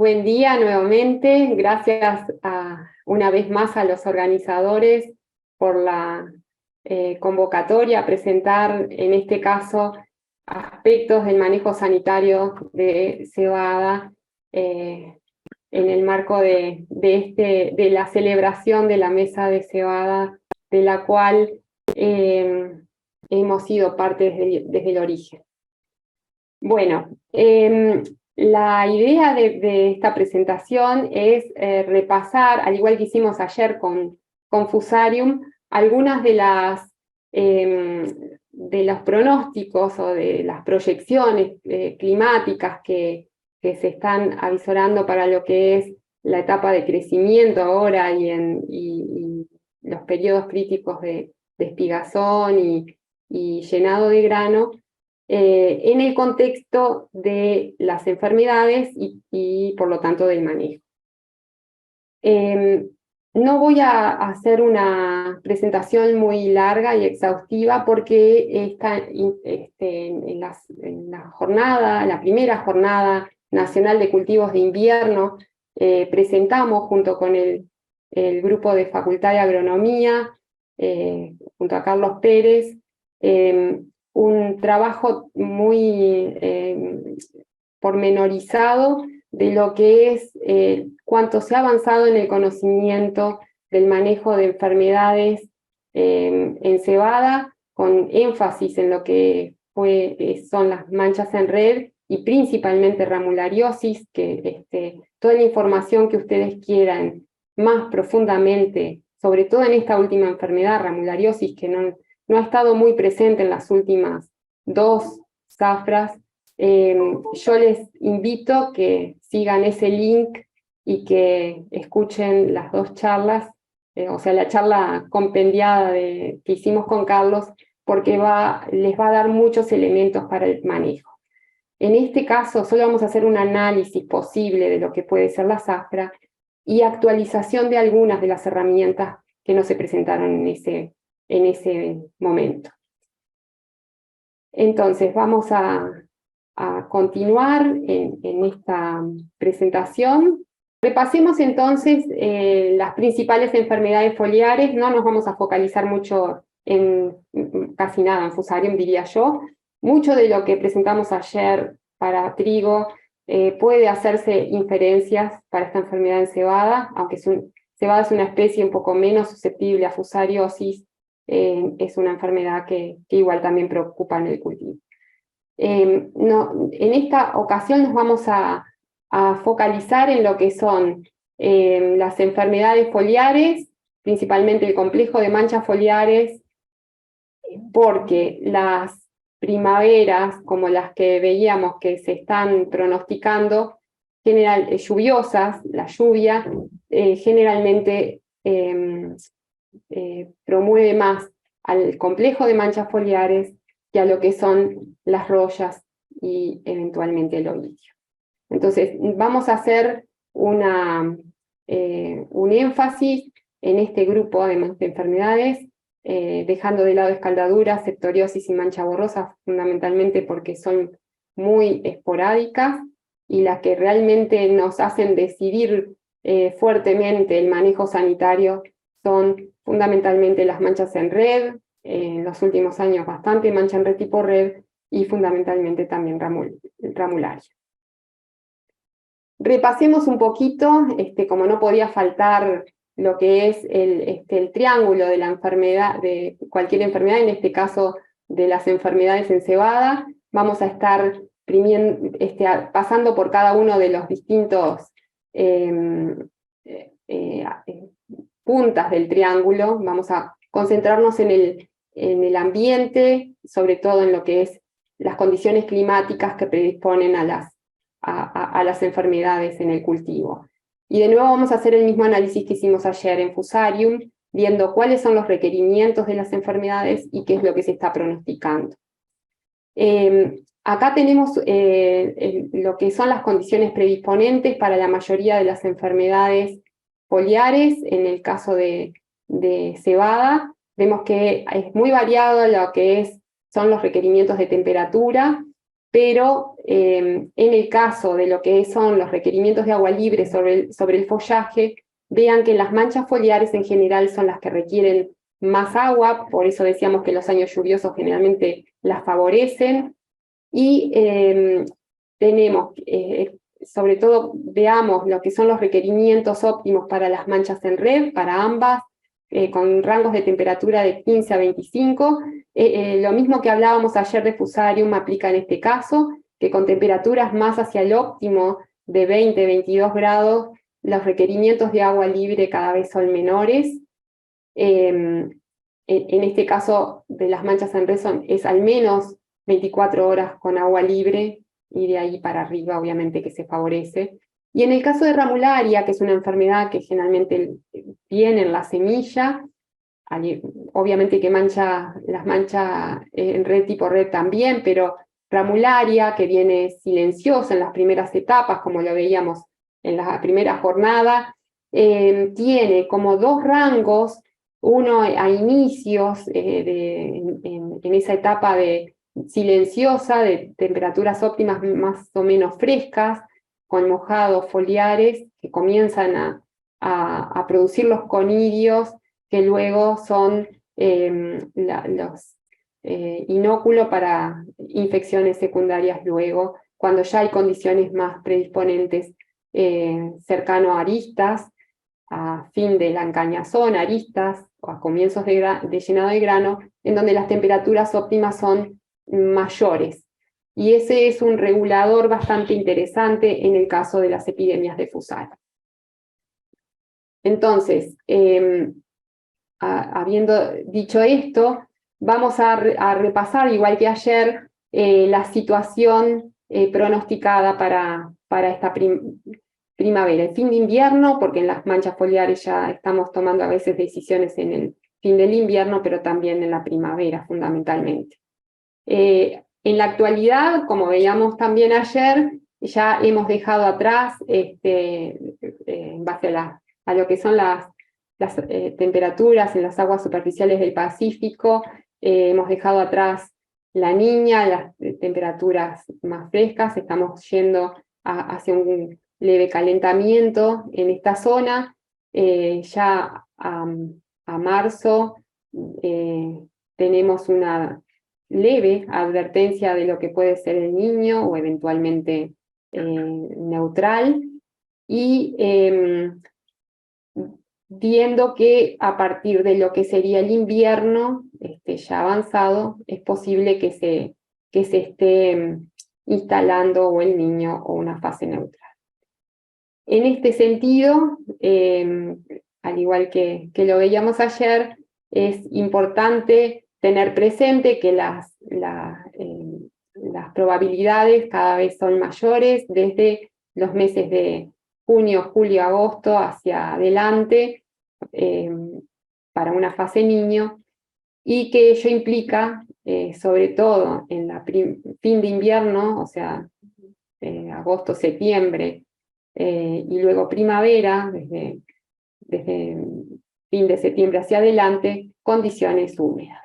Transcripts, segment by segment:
Buen día nuevamente, gracias una vez más a los organizadores por la convocatoria a presentar, en este caso, aspectos del manejo sanitario de cebada en el marco de la celebración de la mesa de cebada, de la cual hemos sido parte desde el origen. Bueno, la idea de esta presentación es repasar, al igual que hicimos ayer con Fusarium, algunas de los pronósticos o de las proyecciones climáticas que se están avisorando para lo que es la etapa de crecimiento ahora y los periodos críticos de espigazón y llenado de grano, en el contexto de las enfermedades y por lo tanto del manejo. No voy a hacer una presentación muy larga y exhaustiva porque está en la jornada, la primera jornada nacional de cultivos de invierno, presentamos junto con el grupo de Facultad de Agronomía, junto a Carlos Pérez, un trabajo muy pormenorizado de lo que es cuánto se ha avanzado en el conocimiento del manejo de enfermedades en cebada, con énfasis en lo que son las manchas en red y principalmente ramulariosis, que toda la información que ustedes quieran más profundamente, sobre todo en esta última enfermedad, ramulariosis, que no ha estado muy presente en las últimas dos zafras. Yo les invito que sigan ese link y que escuchen las dos charlas, o sea, la charla compendiada que hicimos con Carlos, porque les va a dar muchos elementos para el manejo. En este caso, solo vamos a hacer un análisis posible de lo que puede ser la zafra y actualización de algunas de las herramientas que no se presentaron en ese momento. Entonces, vamos a continuar en esta presentación. Repasemos entonces las principales enfermedades foliares. No nos vamos a focalizar mucho en casi nada en Fusarium, diría yo. Mucho de lo que presentamos ayer para trigo puede hacerse inferencias para esta enfermedad en cebada, aunque cebada es una especie un poco menos susceptible a fusariosis, es una enfermedad que igual también preocupa en el cultivo. En esta ocasión nos vamos a focalizar en lo que son las enfermedades foliares, principalmente el complejo de manchas foliares, porque las primaveras, como las que veíamos que se están pronosticando, lluviosas, la lluvia generalmente promueve más al complejo de manchas foliares que a lo que son las rollas y eventualmente el oidio. Entonces, vamos a hacer un énfasis en este grupo de enfermedades, dejando de lado escaldaduras, septoriosis y mancha borrosa, fundamentalmente porque son muy esporádicas y las que realmente nos hacen decidir fuertemente el manejo sanitario son fundamentalmente las manchas en red, en los últimos años bastante mancha en red tipo red, y fundamentalmente también ramularia. Repasemos un poquito, como no podía faltar lo que es el triángulo de la enfermedad, de cualquier enfermedad, en este caso de las enfermedades en cebada. Vamos a estar pasando por cada uno de los distintos puntas del triángulo. Vamos a concentrarnos en el ambiente, sobre todo en lo que es las condiciones climáticas que predisponen a las enfermedades en el cultivo. Y de nuevo vamos a hacer el mismo análisis que hicimos ayer en Fusarium, viendo cuáles son los requerimientos de las enfermedades y qué es lo que se está pronosticando. Acá tenemos lo que son las condiciones predisponentes para la mayoría de las enfermedades foliares. En el caso de cebada, vemos que es muy variado lo que son los requerimientos de temperatura. pero en el caso de lo que son los requerimientos de agua libre sobre el follaje, vean que las manchas foliares en general son las que requieren más agua, por eso decíamos que los años lluviosos generalmente las favorecen, y tenemos, sobre todo, veamos lo que son los requerimientos óptimos para las manchas en red, para ambas, con rangos de temperatura de 15 a 25. Lo mismo que hablábamos ayer de Fusarium aplica en este caso, que con temperaturas más hacia el óptimo de 20, 22 grados, los requerimientos de agua libre cada vez son menores. En este caso de las manchas en red es al menos 24 horas con agua libre, y de ahí para arriba obviamente que se favorece. Y en el caso de ramularia, que es una enfermedad que generalmente viene en la semilla, obviamente que las manchas en red tipo red también, pero ramularia, que viene silenciosa en las primeras etapas, como lo veíamos en la primera jornada, tiene como dos rangos, uno a inicios en esa etapa de silenciosa, de temperaturas óptimas más o menos frescas, con mojados foliares que comienzan a producir los conidios, que luego son los inóculos para infecciones secundarias luego, cuando ya hay condiciones más predisponentes cercano a aristas, a fin de la encañazón, aristas, o a comienzos de llenado de grano, en donde las temperaturas óptimas son mayores. Y ese es un regulador bastante interesante en el caso de las epidemias de Fusarium. Entonces, habiendo dicho esto, vamos a repasar, igual que ayer, la situación pronosticada para esta primavera. El fin de invierno, porque en las manchas foliares ya estamos tomando a veces decisiones en el fin del invierno, pero también en la primavera, fundamentalmente. En la actualidad, como veíamos también ayer, ya hemos dejado atrás, en base a lo que son las temperaturas en las aguas superficiales del Pacífico, hemos dejado atrás la Niña, las temperaturas más frescas, estamos yendo hacia un leve calentamiento en esta zona. Ya a marzo tenemos una leve advertencia de lo que puede ser el Niño, o eventualmente neutral, y viendo que a partir de lo que sería el invierno ya avanzado, es posible que se esté instalando o el Niño o una fase neutral. En este sentido, al igual que lo veíamos ayer, es importante tener presente que las probabilidades cada vez son mayores desde los meses de junio, julio, agosto hacia adelante, para una fase niño, y que ello implica, sobre todo en la fin de invierno, o sea, agosto, septiembre, y luego primavera, desde fin de septiembre hacia adelante, condiciones húmedas.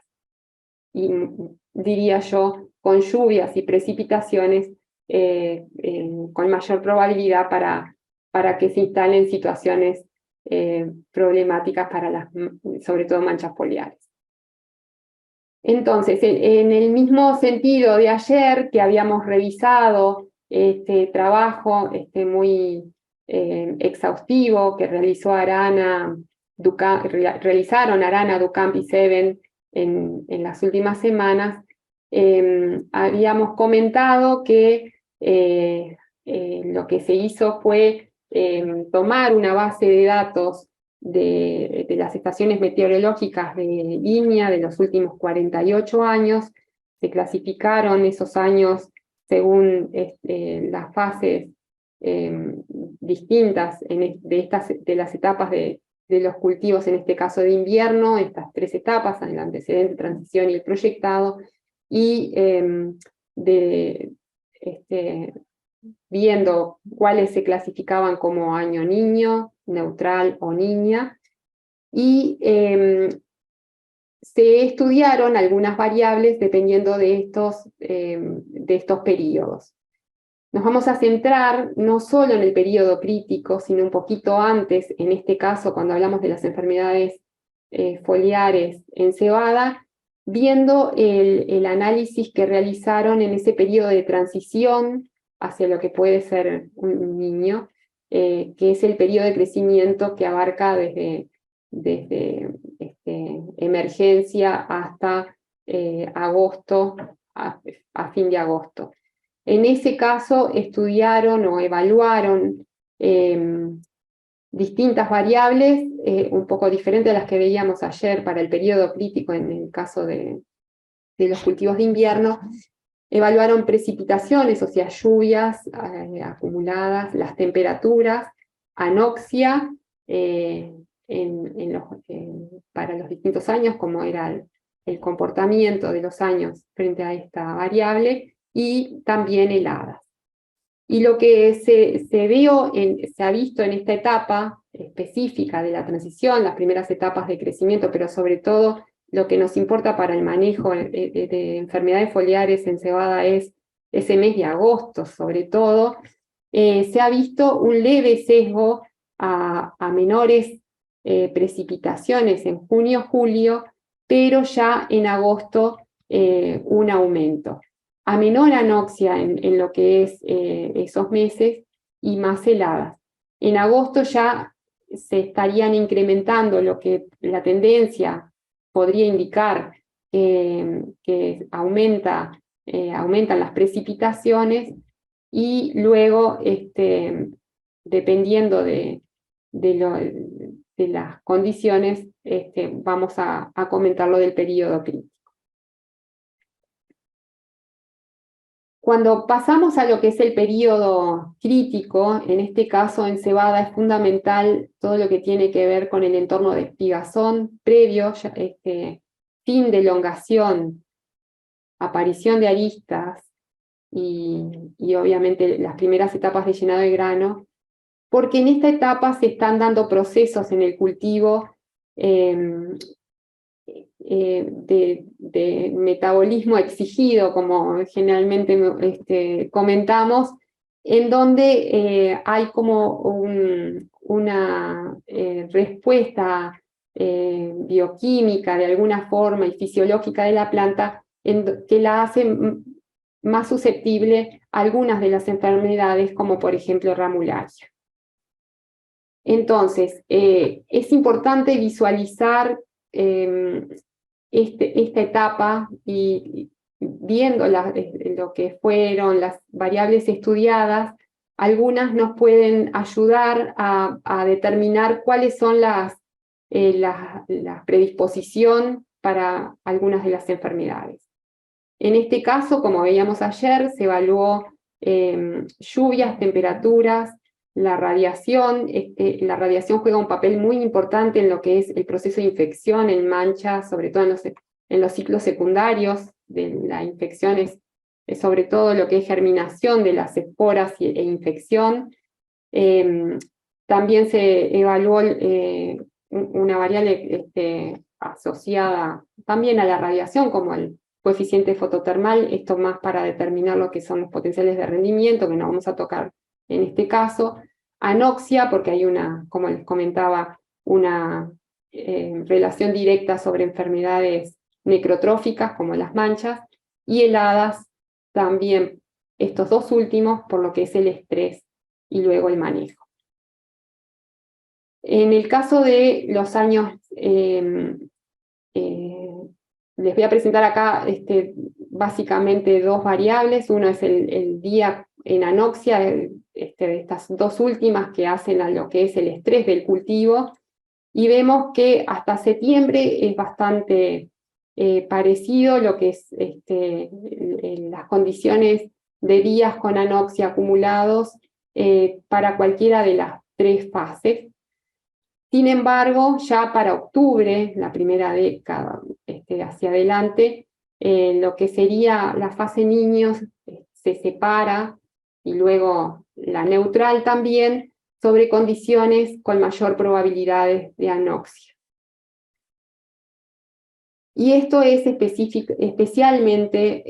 Y diría yo, con lluvias y precipitaciones con mayor probabilidad para que se instalen situaciones problemáticas para sobre todo manchas foliares. Entonces, en el mismo sentido de ayer, que habíamos revisado este trabajo muy exhaustivo que realizaron Arana, Ducamp y Seven en las últimas semanas, habíamos comentado que lo que se hizo fue tomar una base de datos de las estaciones meteorológicas de línea de los últimos 48 años, se clasificaron esos años según las fases distintas de las etapas de los cultivos, en este caso de invierno, estas tres etapas, el antecedente, transición y el proyectado, y viendo cuáles se clasificaban como año niño, neutral o niña, y se estudiaron algunas variables dependiendo de estos periodos. Nos vamos a centrar no solo en el periodo crítico, sino un poquito antes, en este caso cuando hablamos de las enfermedades foliares en cebada, viendo el análisis que realizaron en ese periodo de transición hacia lo que puede ser un niño, que es el periodo de crecimiento que abarca desde emergencia hasta agosto, a fin de agosto. En ese caso estudiaron o evaluaron distintas variables, un poco diferentes a las que veíamos ayer para el periodo crítico en el caso de los cultivos de invierno. Evaluaron precipitaciones, o sea, lluvias acumuladas, las temperaturas, anoxia para los distintos años, como era el comportamiento de los años frente a esta variable, y también heladas. Y lo que se ha visto en esta etapa específica de la transición, las primeras etapas de crecimiento, pero sobre todo lo que nos importa para el manejo de enfermedades foliares en cebada es ese mes de agosto, sobre todo, se ha visto un leve sesgo a menores precipitaciones en junio, julio, pero ya en agosto un aumento. A menor anoxia en lo que es esos meses y más heladas. En agosto ya se estarían incrementando lo que la tendencia podría indicar que aumentan las precipitaciones, y luego, dependiendo de las condiciones, vamos a comentar lo del periodo crítico. Cuando pasamos a lo que es el periodo crítico, en este caso en cebada es fundamental todo lo que tiene que ver con el entorno de espigazón previo, fin de elongación, aparición de aristas y obviamente las primeras etapas de llenado de grano, porque en esta etapa se están dando procesos en el cultivo de metabolismo exigido, como generalmente comentamos, en donde hay como una respuesta bioquímica de alguna forma y fisiológica de la planta que la hace más susceptible a algunas de las enfermedades, como por ejemplo ramularia. Entonces, es importante visualizar esta etapa y viendo lo que fueron las variables estudiadas, algunas nos pueden ayudar a determinar cuáles son la predisposición para algunas de las enfermedades. En este caso, como veíamos ayer, se evaluó lluvias, temperaturas, la radiación. La radiación juega un papel muy importante en lo que es el proceso de infección en manchas, sobre todo en los ciclos secundarios de la infección, sobre todo lo que es germinación de las esporas e infección. También se evaluó una variable asociada también a la radiación, como el coeficiente fototermal, esto más para determinar lo que son los potenciales de rendimiento, que no vamos a tocar en este caso. Anoxia, porque hay como les comentaba, una relación directa sobre enfermedades necrotróficas, como las manchas, y heladas también, estos dos últimos, por lo que es el estrés y luego el manejo. En el caso de los años, les voy a presentar acá básicamente dos variables. Uno es el día en anoxia, de estas dos últimas que hacen a lo que es el estrés del cultivo, y vemos que hasta septiembre es bastante parecido lo que es las condiciones de días con anoxia acumulados para cualquiera de las tres fases. Sin embargo, ya para octubre, la primera década hacia adelante, lo que sería la fase niños se separa, y luego la neutral también, sobre condiciones con mayor probabilidades de anoxia. Y esto es especialmente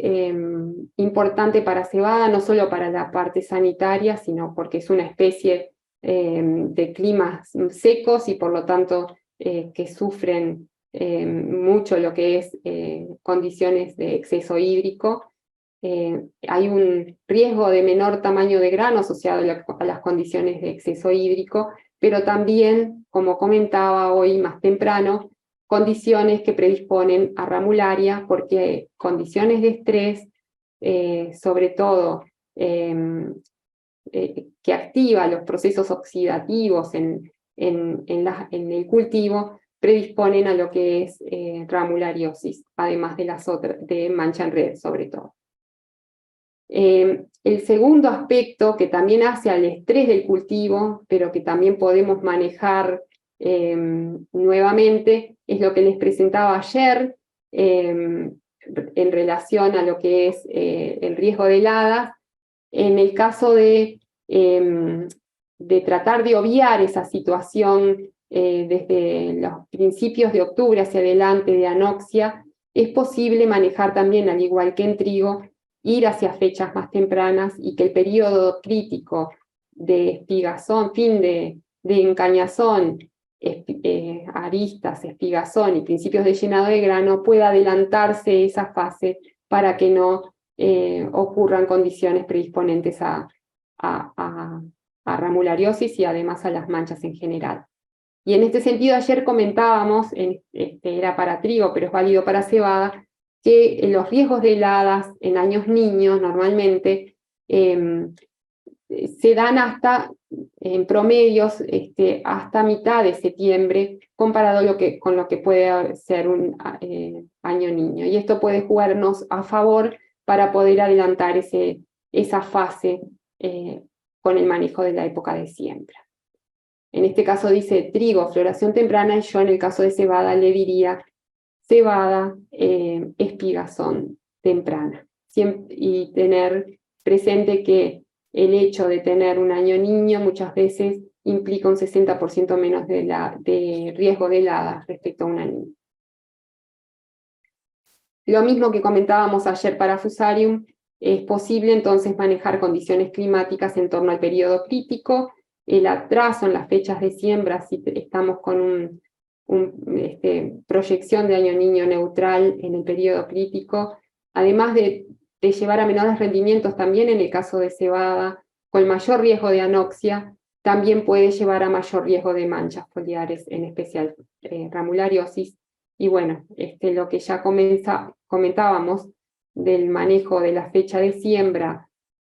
importante para cebada, no solo para la parte sanitaria, sino porque es una especie de climas secos y por lo tanto que sufren mucho lo que es condiciones de exceso hídrico. Hay un riesgo de menor tamaño de grano asociado a las condiciones de exceso hídrico, pero también, como comentaba hoy más temprano, condiciones que predisponen a ramularia, porque condiciones de estrés, sobre todo que activa los procesos oxidativos en el cultivo, predisponen a lo que es ramulariosis, además de las otras, de mancha en red sobre todo. El segundo aspecto que también hace al estrés del cultivo, pero que también podemos manejar nuevamente, es lo que les presentaba ayer en relación a lo que es el riesgo de heladas. En el caso de tratar de obviar esa situación desde los principios de octubre hacia adelante de anoxia, es posible manejar también, al igual que en trigo, ir hacia fechas más tempranas y que el periodo crítico de espigazón, fin de encañazón, aristas, espigazón y principios de llenado de grano pueda adelantarse esa fase para que no ocurran condiciones predisponentes a ramulariosis y además a las manchas en general. Y en este sentido, ayer comentábamos, era para trigo, pero es válido para cebada, que los riesgos de heladas en años niños normalmente se dan hasta, en promedios, hasta mitad de septiembre, comparado con lo que puede ser un año niño. Y esto puede jugarnos a favor para poder adelantar esa fase con el manejo de la época de siembra. En este caso dice trigo, floración temprana, y yo en el caso de cebada le diría cebada, espigazón temprana. Y tener presente que el hecho de tener un año niño muchas veces implica un 60% menos de riesgo de heladas respecto a una niña. Lo mismo que comentábamos ayer para Fusarium, es posible entonces manejar condiciones climáticas en torno al periodo crítico, el atraso en las fechas de siembra, si estamos con proyección de año niño neutral en el periodo crítico, además de llevar a menores rendimientos también en el caso de cebada, con mayor riesgo de anoxia, también puede llevar a mayor riesgo de manchas foliares, en especial ramulariosis. Y bueno, lo que ya comentábamos del manejo de la fecha de siembra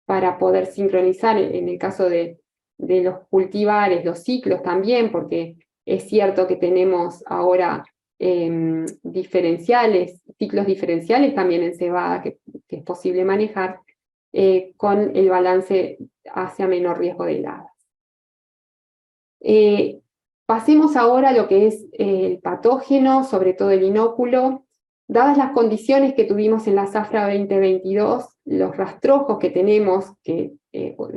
para poder sincronizar en el caso de los cultivares, los ciclos también, porque es cierto que tenemos ahora ciclos diferenciales también en cebada que es posible manejar con el balance hacia menor riesgo de heladas. Pasemos ahora a lo que es el patógeno, sobre todo el inóculo. Dadas las condiciones que tuvimos en la zafra 2022, los rastrojos que tenemos, que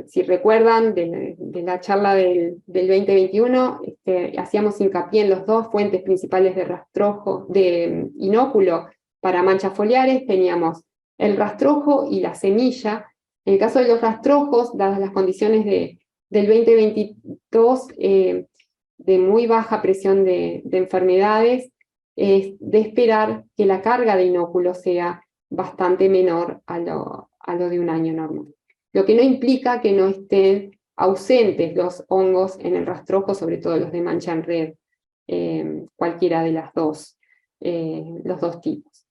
si recuerdan de la charla del 2021, hacíamos hincapié en las dos fuentes principales de rastrojo, de inóculo para manchas foliares, teníamos el rastrojo y la semilla. En el caso de los rastrojos, dadas las condiciones del 2022, de muy baja presión de enfermedades, es de esperar que la carga de inóculo sea bastante menor a lo de un año normal. Lo que no implica que no estén ausentes los hongos en el rastrojo, sobre todo los de mancha en red, cualquiera de los dos tipos.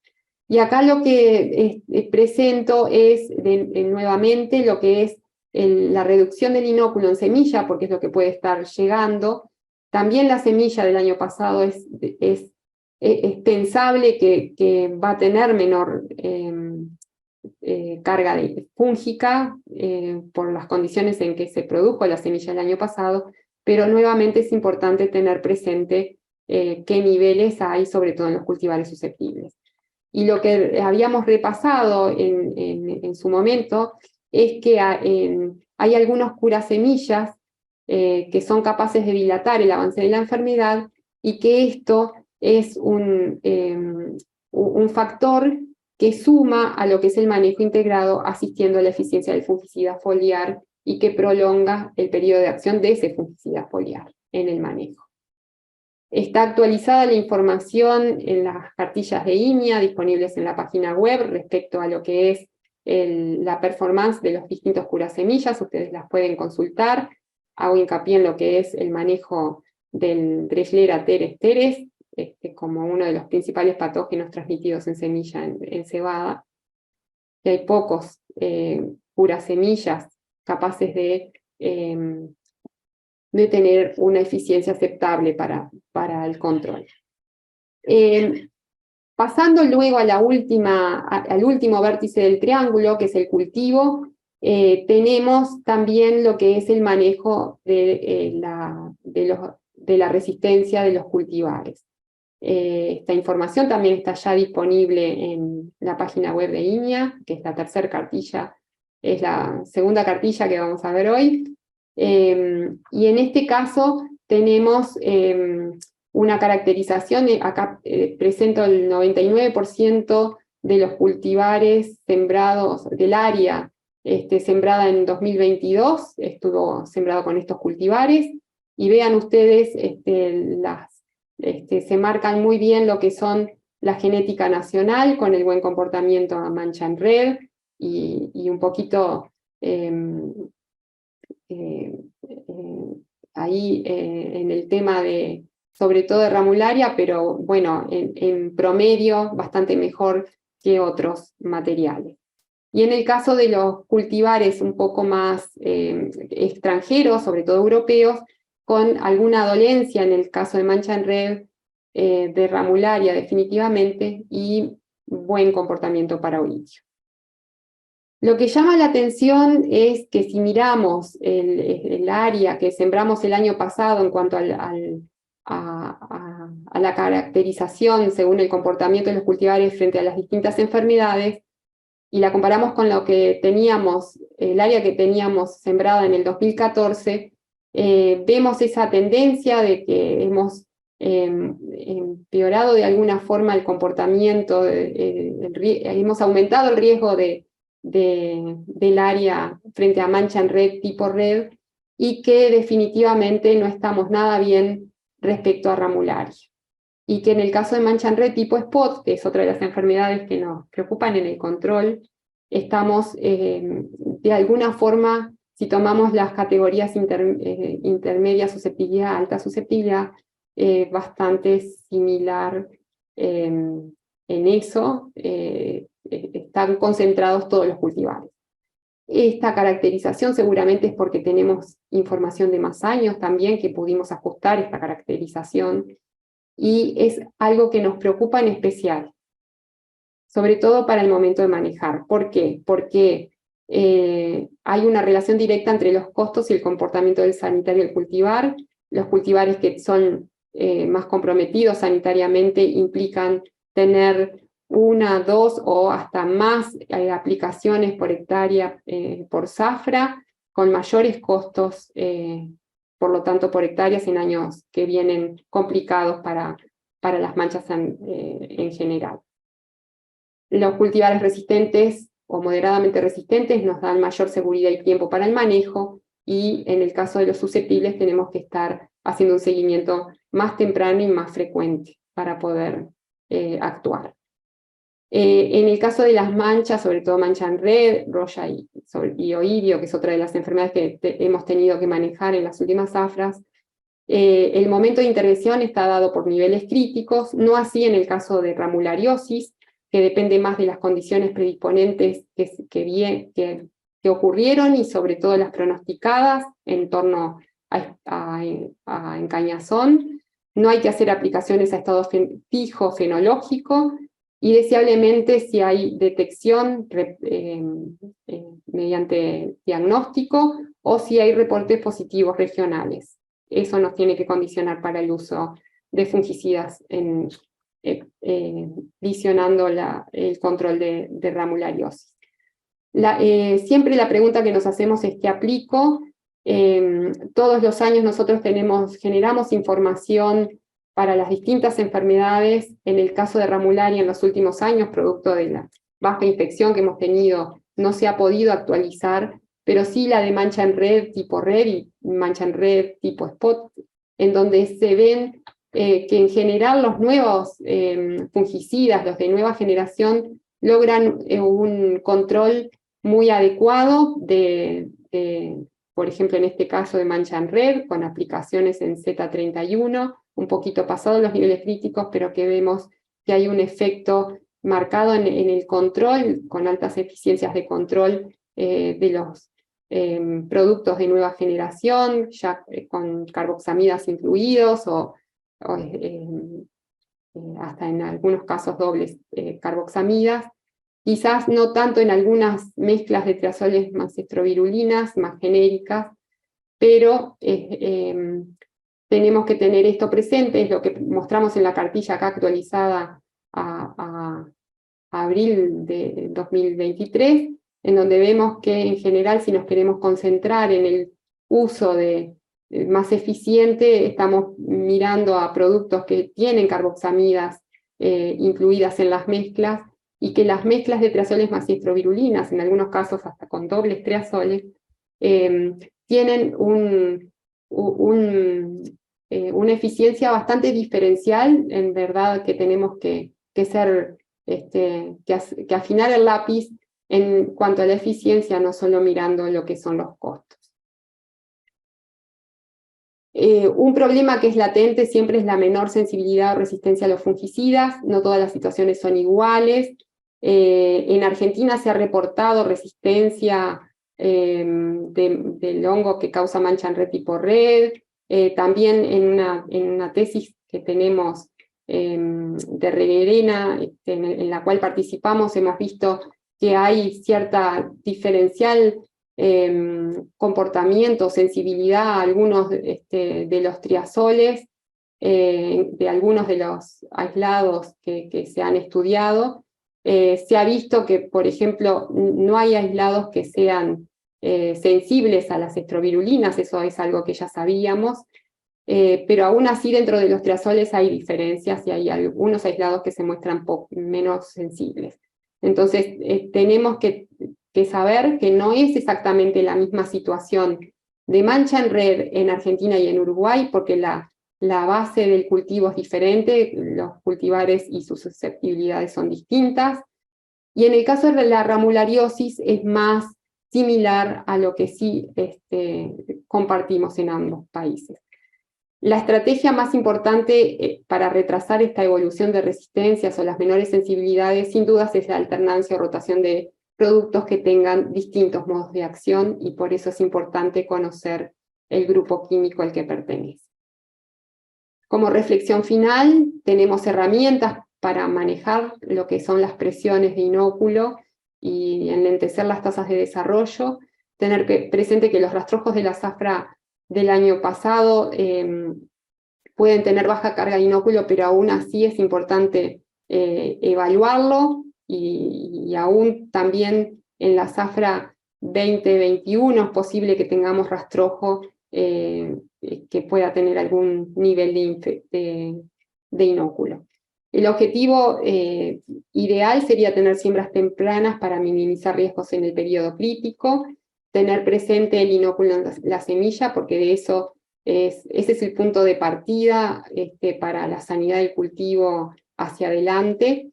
Y acá lo que presento es nuevamente lo que es la reducción del inóculo en semilla, porque es lo que puede estar llegando. También la semilla del año pasado es pensable que va a tener menor carga fúngica por las condiciones en que se produjo la semilla del año pasado, pero nuevamente es importante tener presente qué niveles hay, sobre todo en los cultivares susceptibles. Y lo que habíamos repasado en su momento es que hay algunos curasemillas que son capaces de dilatar el avance de la enfermedad y que esto es un factor que suma a lo que es el manejo integrado, asistiendo a la eficiencia del fungicida foliar y que prolonga el periodo de acción de ese fungicida foliar en el manejo. Está actualizada la información en las cartillas de INIA disponibles en la página web respecto a lo que es la performance de los distintos curasemillas. Ustedes las pueden consultar. Hago hincapié en lo que es el manejo del Dreschlera teres teres, como uno de los principales patógenos transmitidos en semilla en cebada. Y hay pocos curasemillas capaces de tener una eficiencia aceptable para el control. Pasando luego a al último vértice del triángulo, que es el cultivo, tenemos también lo que es el manejo de la resistencia de los cultivares. Esta información también está ya disponible en la página web de INIA, que es la tercera cartilla, es la segunda cartilla que vamos a ver hoy. Y en este caso tenemos una caracterización, acá presento el 99% de los cultivares sembrados del área sembrada en 2022, estuvo sembrado con estos cultivares, y vean ustedes, se marcan muy bien lo que son la genética nacional, con el buen comportamiento a mancha en red, y un poquito ahí en el tema de, sobre todo de ramularia, pero bueno, en promedio bastante mejor que otros materiales. Y en el caso de los cultivares un poco más extranjeros, sobre todo europeos, con alguna dolencia en el caso de mancha en red, de ramularia definitivamente, y buen comportamiento para oidio. Lo que llama la atención es que si miramos el área que sembramos el año pasado en cuanto a la caracterización según el comportamiento de los cultivares frente a las distintas enfermedades, y la comparamos con lo que teníamos, el área que teníamos sembrada en el 2014, vemos esa tendencia de que hemos empeorado de alguna forma el comportamiento, hemos aumentado el riesgo del área frente a mancha en red tipo red, y que definitivamente no estamos nada bien respecto a ramularia. Y que en el caso de mancha en red tipo spot, que es otra de las enfermedades que nos preocupan en el control, estamos de alguna forma, si tomamos las categorías intermedia susceptibilidad, alta susceptibilidad, bastante similar en eso, están concentrados todos los cultivares. Esta caracterización seguramente es porque tenemos información de más años también, que pudimos ajustar esta caracterización, y es algo que nos preocupa en especial, sobre todo para el momento de manejar. ¿Por qué? Porque hay una relación directa entre los costos y el comportamiento del sanitario del cultivar. Los cultivares que son más comprometidos sanitariamente implican tener una, dos o hasta más aplicaciones por hectárea por zafra, con mayores costos, por lo tanto por hectáreas en años que vienen complicados para las manchas en general. Los cultivares resistentes o moderadamente resistentes nos dan mayor seguridad y tiempo para el manejo, y en el caso de los susceptibles tenemos que estar haciendo un seguimiento más temprano y más frecuente para poder actuar. En el caso de las manchas, sobre todo mancha en red, roya y oidio, que es otra de las enfermedades que hemos tenido que manejar en las últimas zafras, el momento de intervención está dado por niveles críticos, no así en el caso de ramulariosis, que depende más de las condiciones predisponentes que ocurrieron, y sobre todo las pronosticadas en torno a encañazón. No hay que hacer aplicaciones a estado fijo fenológico, y deseablemente si hay detección mediante diagnóstico, o si hay reportes positivos regionales. Eso nos tiene que condicionar para el uso de fungicidas visionando el control de ramulariosis. Siempre la pregunta que nos hacemos es: ¿qué aplico? Todos los años nosotros generamos información para las distintas enfermedades. En el caso de Ramularia en los últimos años, producto de la baja infección que hemos tenido, no se ha podido actualizar, pero sí la de mancha en red tipo red y mancha en red tipo spot, en donde se ven que en general los nuevos fungicidas, los de nueva generación, logran un control muy adecuado por ejemplo, en este caso de mancha en red, con aplicaciones en Z31, un poquito pasado los niveles críticos, pero que vemos que hay un efecto marcado en el control, con altas eficiencias de control de los productos de nueva generación, ya con carboxamidas incluidos, o hasta en algunos casos dobles carboxamidas. Quizás no tanto en algunas mezclas de triazoles más estrovirulinas, más genéricas, pero tenemos que tener esto presente, es lo que mostramos en la cartilla acá actualizada a abril de 2023, en donde vemos que en general si nos queremos concentrar en el uso más eficiente, estamos mirando a productos que tienen carboxamidas incluidas en las mezclas, y que las mezclas de triazoles más estrovirulinas, en algunos casos hasta con dobles triazoles, tienen una eficiencia bastante diferencial. En verdad que tenemos que afinar el lápiz en cuanto a la eficiencia, no solo mirando lo que son los costos. Un problema que es latente siempre es la menor sensibilidad o resistencia a los fungicidas. No todas las situaciones son iguales. En Argentina se ha reportado resistencia del hongo que causa mancha en red tipo red. También en una tesis que tenemos de Reguerena, en la cual participamos, hemos visto que hay cierta diferencial comportamiento, sensibilidad a algunos de los triazoles, de algunos de los aislados que se han estudiado. Se ha visto que, por ejemplo, no hay aislados que sean sensibles a las estrovirulinas, eso es algo que ya sabíamos, pero aún así dentro de los triazoles hay diferencias y hay algunos aislados que se muestran menos sensibles. Entonces tenemos que saber que no es exactamente la misma situación de mancha en red en Argentina y en Uruguay, porque la base del cultivo es diferente, los cultivares y sus susceptibilidades son distintas, y en el caso de la ramulariosis es más similar a lo que sí compartimos en ambos países. La estrategia más importante para retrasar esta evolución de resistencias o las menores sensibilidades, sin dudas, es la alternancia o rotación de productos que tengan distintos modos de acción, y por eso es importante conocer el grupo químico al que pertenece. Como reflexión final, tenemos herramientas para manejar lo que son las presiones de inóculo y enlentecer las tasas de desarrollo. Tener presente que los rastrojos de la zafra del año pasado pueden tener baja carga de inóculo, pero aún así es importante evaluarlo, y aún también en la zafra 2021 es posible que tengamos rastrojo que pueda tener algún nivel de inóculo. El objetivo ideal sería tener siembras tempranas para minimizar riesgos en el periodo crítico, tener presente el inóculo en la semilla, porque de eso ese es el punto de partida para la sanidad del cultivo hacia adelante.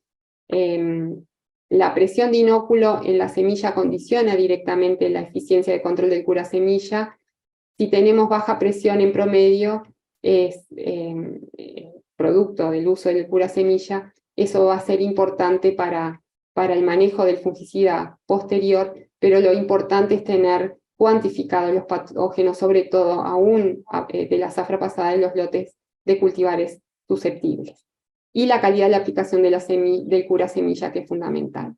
La presión de inóculo en la semilla condiciona directamente la eficiencia de control del cura semilla. Si tenemos baja presión en promedio, es producto del uso del cura semilla, eso va a ser importante para el manejo del fungicida posterior, pero lo importante es tener cuantificados los patógenos, sobre todo aún de la zafra pasada de los lotes de cultivares susceptibles. Y la calidad de la aplicación del cura semilla, que es fundamental.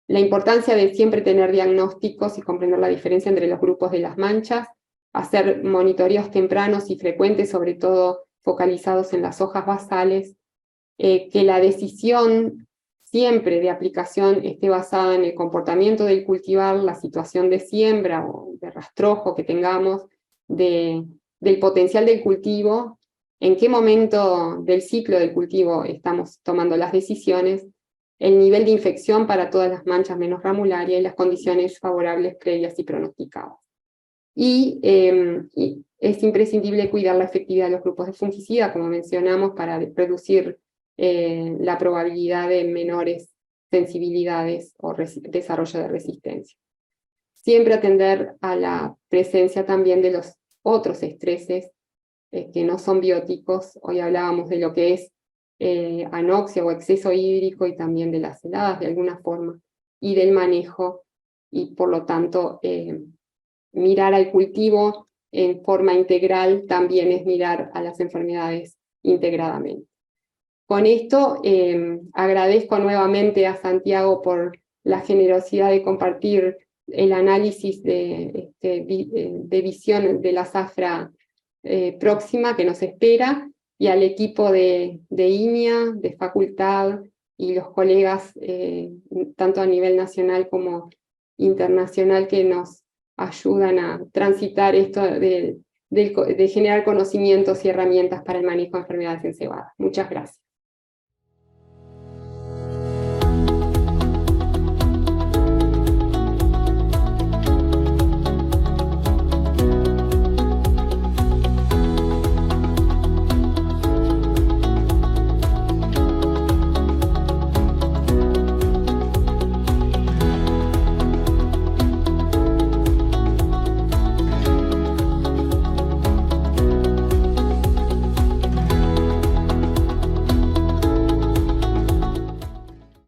La importancia de siempre tener diagnósticos y comprender la diferencia entre los grupos de las manchas, hacer monitoreos tempranos y frecuentes, sobre todo focalizados en las hojas basales, que la decisión siempre de aplicación esté basada en el comportamiento del cultivar, la situación de siembra o de rastrojo que tengamos, del potencial del cultivo, en qué momento del ciclo del cultivo estamos tomando las decisiones, el nivel de infección para todas las manchas menos ramularia y las condiciones favorables previas y pronosticadas. Y es imprescindible cuidar la efectividad de los grupos de fungicida, como mencionamos, para reducir la probabilidad de menores sensibilidades o desarrollo de resistencia. Siempre atender a la presencia también de los otros estreses que no son bióticos. Hoy hablábamos de lo que es anoxia o exceso hídrico y también de las heladas de alguna forma, y del manejo, y por lo tanto mirar al cultivo en forma integral también es mirar a las enfermedades integradamente. Con esto agradezco nuevamente a Santiago por la generosidad de compartir el análisis de visión de la zafra próxima que nos espera, y al equipo de INIA, de facultad, y los colegas tanto a nivel nacional como internacional que nos ayudan a transitar esto de generar conocimientos y herramientas para el manejo de enfermedades en cebada. Muchas gracias.